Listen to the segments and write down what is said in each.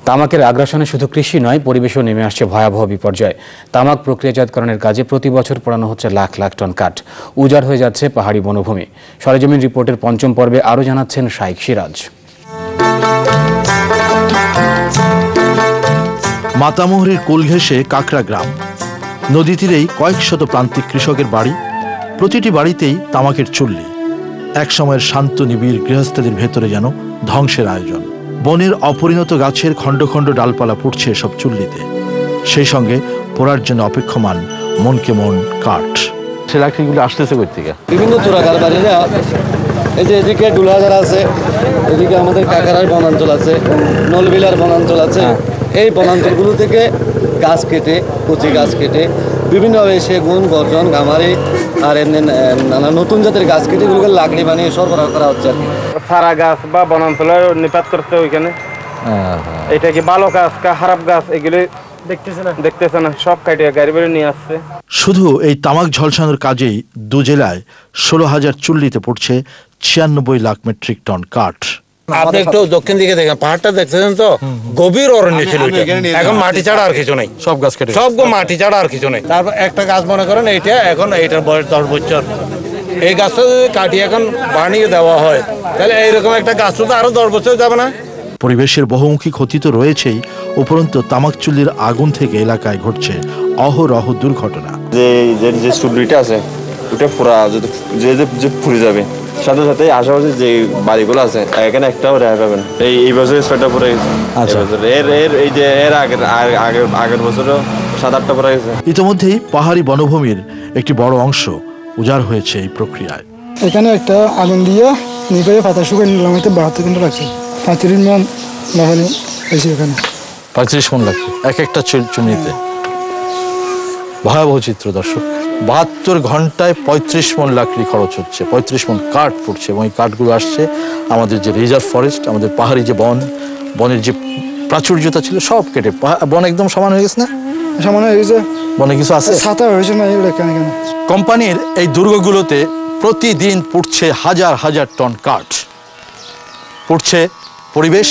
তামাকের আগ্রাসনে শুধু কৃষি নয়, পরিবেশেও নেমে আসছে ভয়াবহ বিপর্যয়। তামাক প্রক্রিয়াজাতকরণের কাজে প্রতি বছর পোড়ানো হচ্ছে লাখ লাখ টন কাঠ। উজাড় হয়ে যাচ্ছে পাহাড়ি বনভূমি। সরেজমিন রিপোর্টের পঞ্চম পর্বে আরও জানাচ্ছেন শাইখ সিরাজ। মাতামুহুরীর কোল ঘেঁষে কাকড়া গ্রাম। নদী তীরেই কয়েক শত প্রান্তিক কৃষকের বাড়ি, প্রতিটি বাড়িতেই তামাকের চুল্লি। এক সময়ের শান্ত নিবিড় গৃহস্থলীর ভেতরে যেন ধ্বংসের আয়োজন। বনের অপরিণত গাছের খণ্ড খণ্ড ডালপালা পুড়ছে সব চুল্লিতে, সেই সঙ্গে পোড়ার জন্য অপেক্ষমান মনকে মন কাঠ। সে লাকড়িগুলো আসতেছে কই থেকে? বিভিন্ন চোরাকার বাড়িরা, এই যে এদিকে ডুলাঘার আছে, এদিকে আমাদের কাকারার বনাঞ্চল আছে, নলবিলার বনাঞ্চল আছে। এই বনাঞ্চলগুলো থেকে গাছ কেটে, কচি গাছ কেটে বিভিন্নভাবে সেগুন, গর্জন, গামারি আর এমনি নানা নতুন জাতের গাছ কেটে এগুলোকে লাকড়ি বানিয়ে সরবরাহ করা হচ্ছে আর কি। সারা গাছ বা বনাঞ্চলে নিপাত করতে ওইখানে। এটা কি ভালো গাছ কা খারাপ গাছ এগুলি দেখতেছে না, সব কাটিয়ে গাড়ি বাড়ি নিয়ে আসছে। শুধু এই তামাক ঝলসানোর কাজেই দু জেলায় 16,000 চুল্লিতে পড়ছে 96 লাখ মেট্রিক টন কাঠ। আপনি একটু দক্ষিণ দিকে দেখেন, পাহাড়টা দেখতেছেন তো, গভীর অরণ্য ছিল। এখন মাটি ছাড়া আর কিছু নেই, সব গাছ কেটে, সব মাটি ছাড়া আর কিছু নেই। তারপর একটা গাছ মনে করেন এইটা, এখন এইটার বয়স 10 বছর। এই গাছটা যদি কাটিয়ে এখন বানিয়ে দেওয়া হয়, তাহলে এইরকম একটা গাছ তো আরো 10 বছর যাবে না। পরিবেশের বহুমুখী ক্ষতি তো রয়েছেই, উপরন্তু তামাক চুল্লির আগুন থেকে এলাকায় ঘটছে অহরহ দুর্ঘটনা। যে চুল্লিটা আছে ওটা পুরা যে পুড়ে যাবে, সাথে সাথে আশেপাশে যে বাড়িগুলো আছে এখানে একটাও রেহাই পাবেন। এই বছর ছয়টা পড়ে গেছে, আগের বছরও 7-8টা পড়ে গেছে। ইতিমধ্যেই পাহাড়ি বনভূমির একটি বড় অংশ উজাড় হয়েছে এই প্রক্রিয়ায়। এখানে একটা আগুন দিয়ে নিয়ে পাতা শুকিয়ে নিলাম, 72 ঘন্টা লাগছে। 35 মন লাগানো হয়েছে এখানে। 35 মন লাগছে এক একটা চুমনিতে। ভয়াবহ চিত্র দর্শক। 72 ঘন্টায় 35 মন লাকড়ি খরচ হচ্ছে, 35 মন কাঠ পড়ছে, এবং এই কাঠগুলো আসছে আমাদের যে রিজার্ভ ফরেস্ট, আমাদের পাহাড়ি যে বনের যে প্রাচুর্যতা ছিল সব কেটে। বন একদম সমান হয়ে গেছে না? সমান হয়ে গেছে। বনে কিছু আছে, ছাতা হয়েছে না এখানে। কোম্পানির এই দুর্গগুলোতে প্রতিদিন পুড়ছে হাজার হাজার টন কাঠ। পুড়ছে পরিবেশ,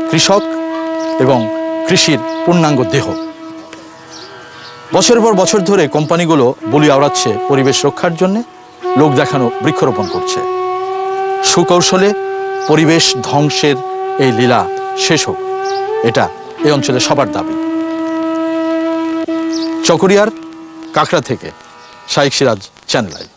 কৃষক এবং কৃষির পূর্ণাঙ্গ দেহ। বছরের পর বছর ধরে কোম্পানিগুলো বলি আওড়াচ্ছে পরিবেশ রক্ষার জন্য, লোক দেখানো বৃক্ষরোপণ করছে। সুকৌশলে পরিবেশ ধ্বংসের এই লীলা শেষ হোক, এটা এই অঞ্চলে সবার দাবি। চকরিয়ার কাকড়া থেকে শাইখ সিরাজ, চ্যানেল আই।